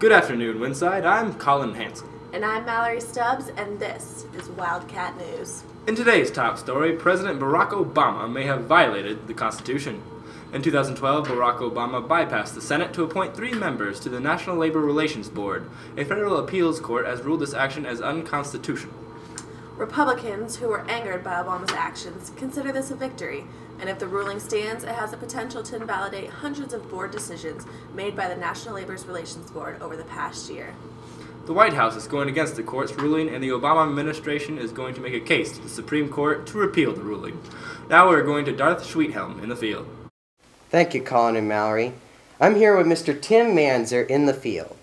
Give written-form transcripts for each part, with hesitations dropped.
Good afternoon, Windside. I'm Colin Hansen. And I'm Mallory Stubbs, and this is Wildcat News. In today's top story, President Barack Obama may have violated the Constitution. In 2012, Barack Obama bypassed the Senate to appoint 3 members to the National Labor Relations Board. A federal appeals court has ruled this action as unconstitutional. Republicans, who were angered by Obama's actions, consider this a victory, and if the ruling stands, it has the potential to invalidate hundreds of board decisions made by the National Labor Relations Board over the past year. The White House is going against the court's ruling, and the Obama administration is going to make a case to the Supreme Court to repeal the ruling. Now we're going to Darth Schweethelm in the field. Thank you, Colin and Mallory. I'm here with Mr. Tim Manzer in the field.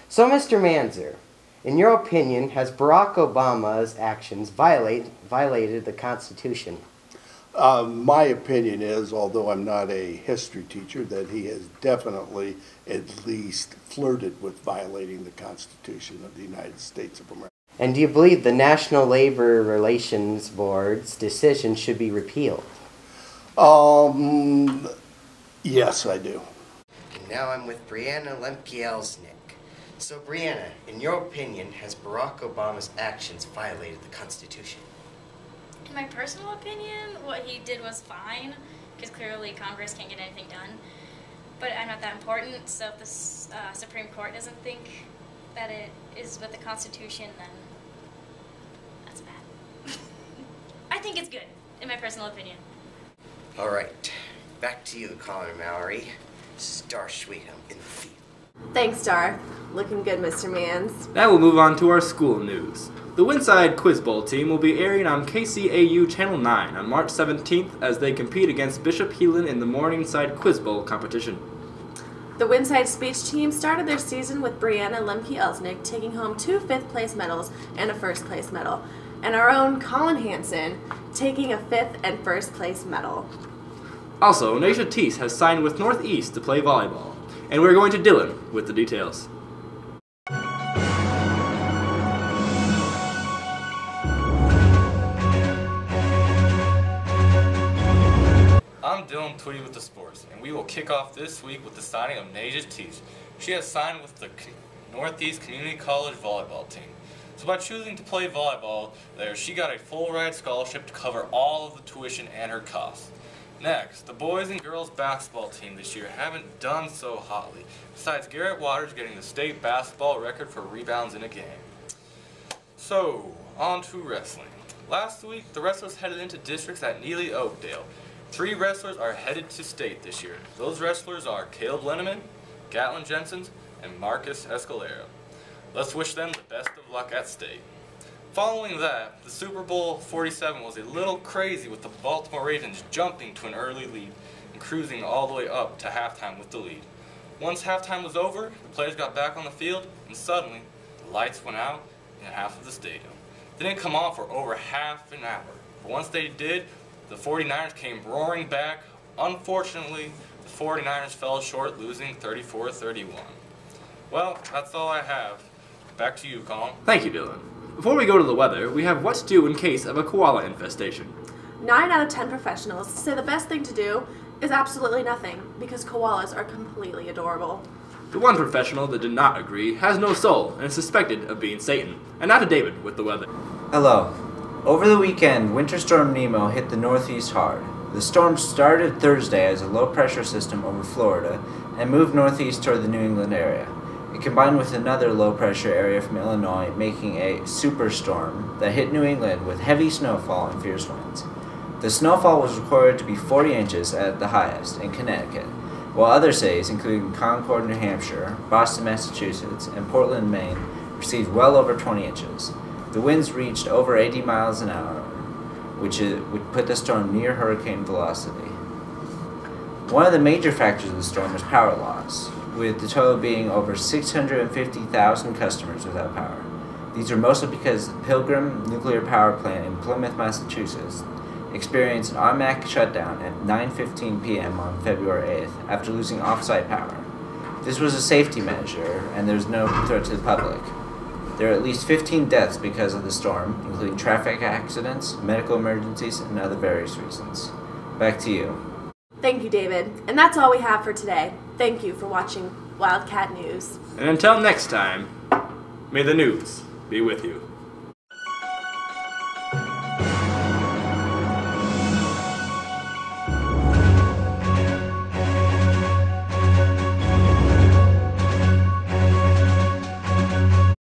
So, Mr. Manzer, in your opinion, has Barack Obama's actions violated the Constitution? My opinion is, although I'm not a history teacher, that he has definitely at least flirted with violating the Constitution of the United States of America. And do you believe the National Labor Relations Board's decision should be repealed? Yes, I do. And now I'm with Brianna Lemke-Elsnick. So, Brianna, in your opinion, has Barack Obama's actions violated the Constitution? In my personal opinion, what he did was fine, because clearly Congress can't get anything done. But I'm not that important, so if the Supreme Court doesn't think that it is with the Constitution, then that's bad. I think it's good, in my personal opinion. All right, back to you, Colin and Mallory. This is Darth Schweethelm in the field. Thanks, Darth. Looking good, Mr. Mans. Now we'll move on to our school news. The Windside Quiz Bowl team will be airing on KCAU Channel 9 on March 17th as they compete against Bishop Heelan in the Morningside Quiz Bowl competition. The Windside speech team started their season with Brianna Lemke-Elsnick taking home 2 fifth-place medals and a first-place medal, and our own Colin Hansen taking a 5th and first-place medal. Also, Naisha Teese has signed with Northeast to play volleyball, and we're going to Dylan with the details. I'm Dylan Twitty with the sports, and we will kick off this week with the signing of Naisha Teese. She has signed with the Northeast Community College volleyball team. So by choosing to play volleyball there, she got a full-ride scholarship to cover all of the tuition and her costs. Next, the boys and girls basketball team this year haven't done so hotly, besides Garrett Waters getting the state basketball record for rebounds in a game. So, on to wrestling. Last week, the wrestlers headed into districts at Neely Oakdale. 3 wrestlers are headed to state this year. Those wrestlers are Caleb Lenneman, Gatlin Jensen, and Marcus Escalera. Let's wish them the best of luck at state. Following that, the Super Bowl 47 was a little crazy with the Baltimore Ravens jumping to an early lead and cruising all the way up to halftime with the lead. Once halftime was over, the players got back on the field, and suddenly, the lights went out in half of the stadium. They didn't come on for over half an hour, but once they did, the 49ers came roaring back. Unfortunately, the 49ers fell short, losing 34-31. Well, that's all I have. Back to you, Colin. Thank you, Dylan. Before we go to the weather, we have what to do in case of a koala infestation. 9 out of 10 professionals say the best thing to do is absolutely nothing, because koalas are completely adorable. The one professional that did not agree has no soul and is suspected of being Satan. And now to David with the weather. Hello. Over the weekend, Winter Storm Nemo hit the Northeast hard. The storm started Thursday as a low-pressure system over Florida and moved northeast toward the New England area. It combined with another low-pressure area from Illinois, making a superstorm that hit New England with heavy snowfall and fierce winds. The snowfall was recorded to be 40 inches at the highest in Connecticut, while other cities, including Concord, New Hampshire, Boston, Massachusetts, and Portland, Maine, received well over 20 inches. The winds reached over 80 miles an hour, which would put the storm near hurricane velocity. One of the major factors of the storm was power loss, with the total being over 650,000 customers without power. These were mostly because the Pilgrim nuclear power plant in Plymouth, Massachusetts, experienced an automatic shutdown at 9:15 p.m. on February 8th after losing off-site power. This was a safety measure, and there was no threat to the public. There are at least 15 deaths because of the storm, including traffic accidents, medical emergencies, and other various reasons. Back to you. Thank you, David. And that's all we have for today. Thank you for watching Wildcat News. And until next time, may the news be with you.